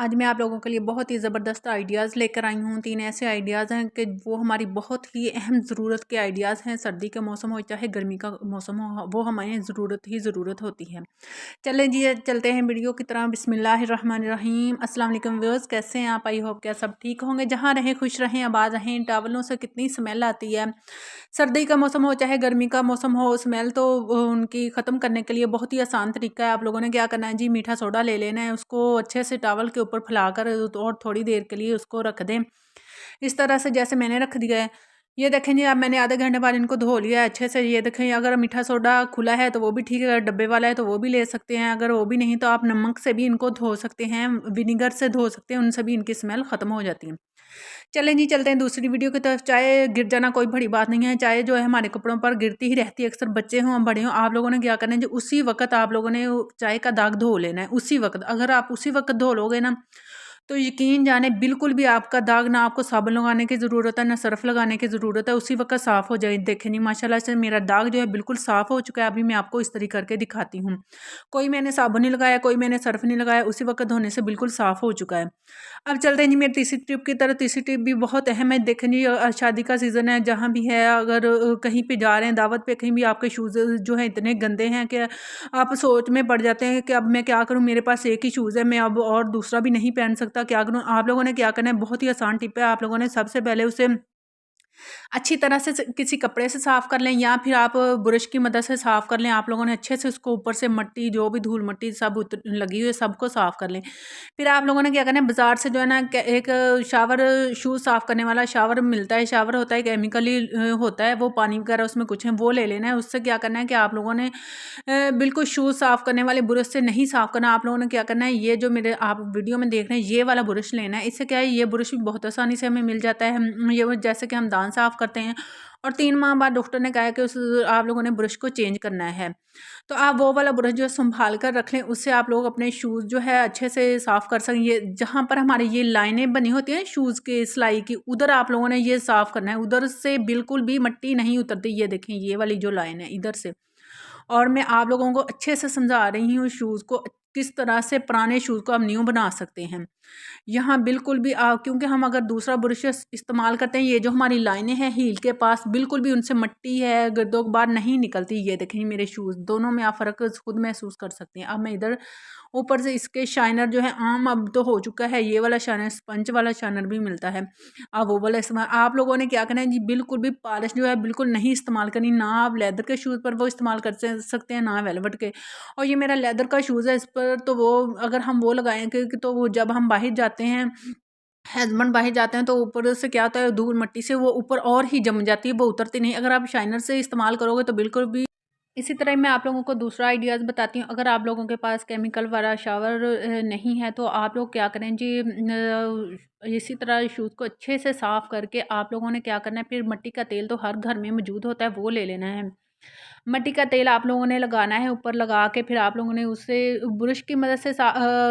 आज मैं आप लोगों के लिए बहुत ही ज़बरदस्त आइडियाज़ लेकर आई हूँ। 3 ऐसे आइडियाज़ हैं कि वो हमारी बहुत ही अहम ज़रूरत के आइडियाज़ हैं। सर्दी का मौसम हो चाहे गर्मी का मौसम हो, वो हमारी ज़रूरत होती है। चलें जी, चलते हैं वीडियो की तरह। बिस्मिल्लाहिर्रहमानिर्रहीम। अस्सलाम वालेकुम व्यूअर्स, कैसे हैं आप? आई होप क्या सब ठीक होंगे। जहाँ रहें खुश रहें, आबाद रहें। टावलों से कितनी स्मेल आती है। सर्दी का मौसम हो चाहे गर्मी का मौसम हो, स्मेल तो उनकी ख़त्म करने के लिए बहुत ही आसान तरीका है। आप लोगों ने क्या करना है जी, मीठा सोडा ले लेना है, उसको अच्छे से टॉवल के ऊपर फैलाकर और थोड़ी देर के लिए उसको रख दें। इस तरह से जैसे मैंने रख दिया है। ये देखें जी, अब मैंने आधे घंटे बाद इनको धो लिया है अच्छे से। ये देखें, अगर मीठा सोडा खुला है तो वो भी ठीक है, अगर डब्बे वाला है तो वो भी ले सकते हैं। अगर वो भी नहीं तो आप नमक से भी इनको धो सकते हैं, विनीगर से धो सकते हैं, उनसे भी इनकी स्मेल ख़त्म हो जाती है। चलें जी, चलते हैं दूसरी वीडियो की तरफ। चाय गिर जाना कोई बड़ी बात नहीं है। चाय जो है हमारे कपड़ों पर गिरती ही रहती है, अक्सर बच्चे हों बड़े हों। आप लोगों ने क्या करना है जी, उसी वक़्त आप लोगों ने वो चाय का दाग धो लेना है, उसी वक़्त। अगर आप उसी वक़्त धो लोगे ना, तो यकीन जाने बिल्कुल भी आपका दाग, ना आपको साबुन लगाने की ज़रूरत है, ना सर्फ़ लगाने की ज़रूरत है, उसी वक़्त साफ़ हो जाए। देखें जी, माशाल्लाह से मेरा दाग जो है बिल्कुल साफ़ हो चुका है। अभी मैं आपको इस तरीके करके दिखाती हूँ। कोई मैंने साबुन नहीं लगाया, कोई मैंने सर्फ़ नहीं लगाया, उसी वक़्त धोने से बिल्कुल साफ़ हो चुका है। अब चलते हैं जी मेरी तीसरी टिप की तरफ। तीसरी टिप भी बहुत अहम है। देखें जी, शादी का सीज़न है, जहाँ भी है, अगर कहीं पे जा रहे हैं दावत पे, कहीं भी आपके शूज़ जो हैं इतने गंदे हैं कि आप सोच में पड़ जाते हैं कि अब मैं क्या करूँ, मेरे पास एक ही शूज़ है, मैं अब और दूसरा भी नहीं पहन सकता, क्या करूँ? आप लोगों ने क्या करना है, बहुत ही आसान टिप है। आप लोगों ने सबसे पहले उसे अच्छी तरह से किसी कपड़े से साफ़ कर लें, या फिर आप ब्रश की मदद से साफ़ कर लें। आप लोगों ने अच्छे से उसको ऊपर से मट्टी, जो भी धूल मिट्टी सब लगी हुई है, सबको साफ़ कर लें। फिर आप लोगों ने क्या करना है, बाज़ार से जो है ना एक शावर, शूज़ साफ़ करने वाला शावर मिलता है। शावर होता है केमिकली होता है, वो पानी वगैरह उसमें कुछ है, वो ले लेना है। उससे क्या करना है कि आप लोगों ने बिल्कुल शूज़ साफ़ करने वाले ब्रश से नहीं साफ़ करना। आप लोगों ने क्या करना है, ये जो मेरे आप वीडियो में देख रहे हैं, ये वाला ब्रश लेना है। इससे क्या है, ये ब्रश भी बहुत आसानी से हमें मिल जाता है। ये वो जैसे कि हम दांत साफ़ करते हैं, और 3 माह बाद डॉक्टर ने कहा है कि उस आप लोगों ने ब्रश को चेंज करना है। तो आप वो वाला ब्रश जो है सँभाल कर रख लें, उससे आप लोग अपने शूज़ जो है अच्छे से साफ़ कर सकें। ये जहाँ पर हमारी ये लाइनें बनी होती हैं शूज़ के सिलाई की, उधर आप लोगों ने ये साफ़ करना है। उधर से बिल्कुल भी मिट्टी नहीं उतरती। ये देखें, ये वाली जो लाइन है इधर से। और मैं आप लोगों को अच्छे से समझा रही हूँ शूज़ को किस तरह से पुराने शूज़ को आप न्यू बना सकते हैं। यहाँ बिल्कुल भी क्योंकि हम अगर दूसरा ब्रश इस्तेमाल करते हैं, ये जो हमारी लाइनें हैं हील के पास, बिल्कुल भी उनसे मिट्टी है, गर्दो-गुबार नहीं निकलती। ये देखें मेरे शूज़, दोनों में आप फ़र्क खुद महसूस कर सकते हैं। अब मैं इधर ऊपर से इसके शाइनर जो है आम अब तो हो चुका है, ये वाला शाइनर, स्पंज वाला शाइनर भी मिलता है। अब वो वाला इस्तेमाल आप लोगों ने क्या करना है जी, बिल्कुल भी पॉलिश जो है बिल्कुल नहीं इस्तेमाल करनी। ना आप लेदर के शूज़ पर वो इस्तेमाल कर सकते हैं, ना वेलवेट के। और ये मेरा लेदर का शूज़ है, इस पर तो वो अगर हम वो लगाएँगे कि तो वो जब हम बाहर जाते हैं, हस्बैंड बाहर जाते हैं, तो ऊपर से क्या होता है, धूल मिट्टी से वो ऊपर और ही जम जाती है, वो उतरती नहीं। अगर आप शाइनर से इस्तेमाल करोगे तो बिल्कुल भी। इसी तरह मैं आप लोगों को दूसरा आइडियाज़ बताती हूँ। अगर आप लोगों के पास केमिकल वाला शावर नहीं है, तो आप लोग क्या करें जी, इसी तरह शूज़ को अच्छे से साफ़ करके आप लोगों ने क्या करना है, फिर मिट्टी का तेल तो हर घर में मौजूद होता है, वो ले लेना है। मिट्टी का तेल आप लोगों ने लगाना है, ऊपर लगा के फिर आप लोगों ने उससे ब्रश की मदद से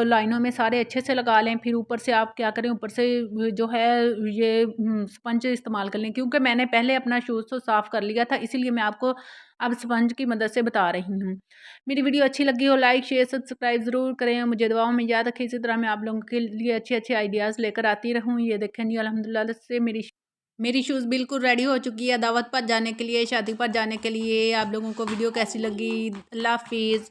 लाइनों में सारे अच्छे से लगा लें। फिर ऊपर से आप क्या करें, ऊपर से जो है ये स्पंज इस्तेमाल कर लें, क्योंकि मैंने पहले अपना शूज़ तो साफ़ कर लिया था, इसीलिए मैं आपको अब स्पंज की मदद से बता रही हूँ। मेरी वीडियो अच्छी लगी हो, लाइक शेयर सब्सक्राइब ज़रूर करें। मुझे दुआओं में याद रखें। इसी तरह मैं आप लोगों के लिए अच्छे अच्छे आइडियाज़ लेकर आती रहूँ। ये देखें जी, अल्हम्दुलिल्लाह से मेरी शूज़ बिल्कुल रेडी हो चुकी है दावत पर जाने के लिए, शादी पर जाने के लिए। आप लोगों को वीडियो कैसी लगी? अल्लाह हाफ़िज़।